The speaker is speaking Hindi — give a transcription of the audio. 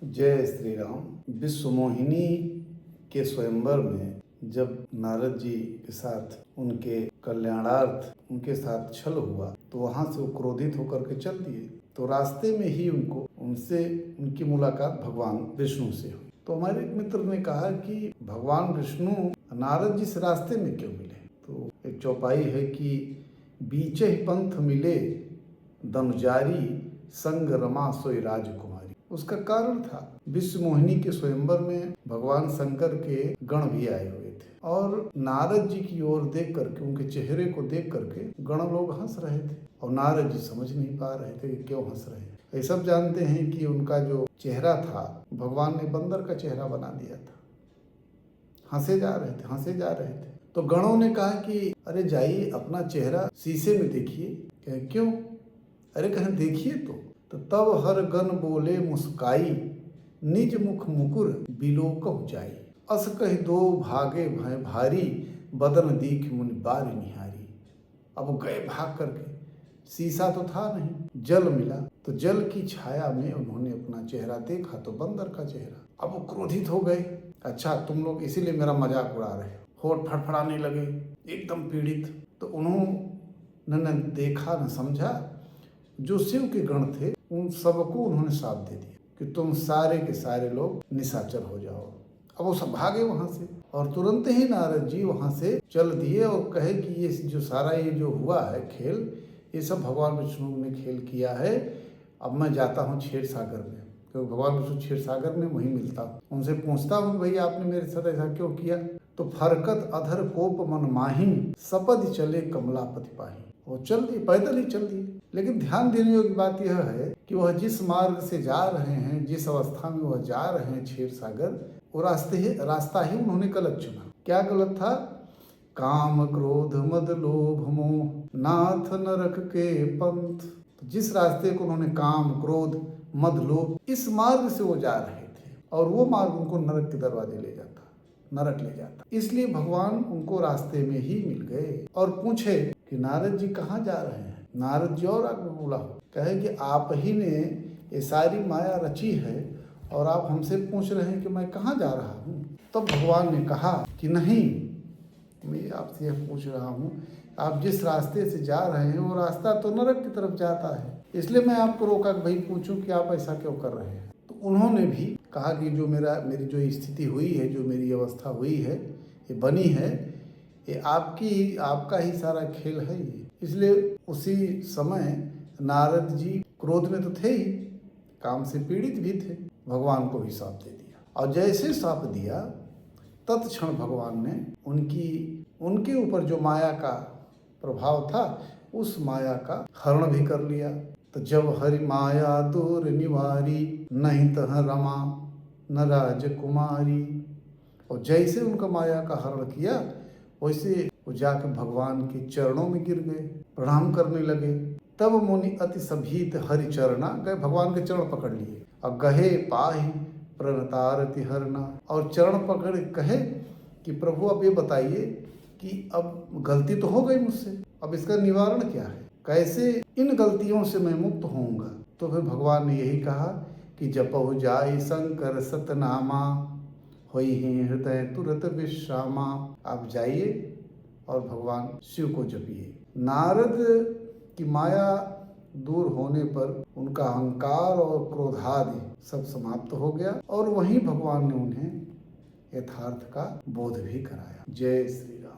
जय श्री राम। विश्व मोहिनी के स्वयंवर में जब नारद जी के साथ उनके कल्याणार्थ उनके साथ छल हुआ तो वहां से वो क्रोधित होकर के चल दिए। तो रास्ते में ही उनसे उनकी मुलाकात भगवान विष्णु से हुई। तो हमारे एक मित्र ने कहा कि भगवान विष्णु नारद जी से रास्ते में क्यों मिले। तो एक चौपाई है कि बीचे ही पंथ मिले दनुजारी संग रमा सोई राजकुमारी। उसका कारण था विश्व मोहिनी के स्वयंवर में भगवान शंकर के गण भी आए हुए थे और नारद जी की ओर देख करके उनके चेहरे को देख करके गण लोग हंस रहे थे और नारद जी समझ नहीं पा रहे थे कि क्यों हंस रहे हैं। ये सब जानते हैं कि उनका जो चेहरा था भगवान ने बंदर का चेहरा बना दिया था। हंसे जा रहे थे। तो गणों ने कहा कि अरे जाइए अपना चेहरा शीशे में देखिए। क्यों? अरे कहें देखिए तो तब हर गण बोले मुस्काई निज मुख मुकुर बिलोकहु जाई अस कहि दो भागे भय भारी बदन दीख मुनि बारी निहारी। अब गए भाग करके, शीशा तो था नहीं, जल मिला तो जल की छाया में उन्होंने अपना चेहरा देखा तो बंदर का चेहरा। अब वो क्रोधित हो गए। अच्छा तुम लोग इसीलिए मेरा मजाक उड़ा रहे हो। होठ फड़फड़ाने लगे एकदम पीड़ित। तो उन्होंने न देखा न समझा। जो शिव के गण थे उन सबको उन्होंने साथ दे दिया कि तुम सारे के सारे लोग निशाचर हो जाओ। अब वो सब भागे वहां से और तुरंत ही नारद जी वहां से चल दिए और कहे कि ये जो सारा ये जो हुआ है खेल, ये सब भगवान विष्णु ने खेल किया है। अब मैं जाता हूँ क्षीर सागर में, क्योंकि भगवान विष्णु क्षीर सागर में वहीं मिलता हूँ। उनसे पूछता हूँ भैया आपने मेरे साथ ऐसा क्यों किया। तो फरकत अधर कोप मन माहिन सपद चले कमलापति पाही। वो चल दिए, पैदल ही चल दिए। लेकिन ध्यान देने योग्य बात यह है कि वह जिस मार्ग से जा रहे हैं, जिस अवस्था में वह जा रहे हैं क्षीर सागर, वो रास्ता ही उन्होंने गलत चुना। क्या गलत था? काम क्रोध मद लोभ मोह नाथ नरक के पंथ। जिस रास्ते को उन्होंने काम क्रोध मद लोभ इस मार्ग से वो जा रहे थे और वो मार्ग उनको नरक के दरवाजे ले जाता, नरक ले जाता। इसलिए भगवान उनको रास्ते में ही मिल गए और पूछे कि नारद जी कहाँ जा रहे हैं। नारद जी और आगे बोला, कहे कि आप ही ने ये सारी माया रची है और आप हमसे पूछ रहे हैं कि मैं कहाँ जा रहा हूँ। तब भगवान ने कहा कि नहीं, मैं आपसे यह पूछ रहा हूँ आप जिस रास्ते से जा रहे हैं वो रास्ता तो नरक की तरफ जाता है, इसलिए मैं आपको रोका कि भाई पूछूं कि आप ऐसा क्यों कर रहे हैं। तो उन्होंने भी कहा कि जो मेरी जो स्थिति हुई है, जो मेरी अवस्था हुई है, ये बनी है, ये आपका ही सारा खेल है ये। इसलिए उसी समय नारद जी क्रोध में तो थे ही, काम से पीड़ित भी थे, भगवान को भी शाप दे दिया। और जैसे शाप दिया तत्क्षण भगवान ने उनके ऊपर जो माया का प्रभाव था उस माया का हरण भी कर लिया। तो जब हरि माया दूर निवारी नहीं तह रमा न राजकुमारी। और जैसे उनका माया का हरण किया वैसे वो जाकर भगवान के चरणों में गिर गए, प्रणाम करने लगे। तब मुनि अति सभीत हरि चरणा गए, भगवान के चरण पकड़ लिए और गहे पाहि प्रणतारति हरना। और चरण पकड़ कहे कि प्रभु अब ये बताइए कि अब गलती तो हो गई मुझसे, अब इसका निवारण क्या है, कैसे इन गलतियों से मैं मुक्त होऊंगा। तो फिर भगवान ने यही कहा कि जपहु जाई शंकर सतनामा होई ही हृदय तुरत विश्रामा। आप जाइए और भगवान शिव को जपिए। नारद की माया दूर होने पर उनका अहंकार और क्रोधादि सब समाप्त हो गया और वहीं भगवान ने उन्हें यथार्थ का बोध भी कराया। जय श्री राम।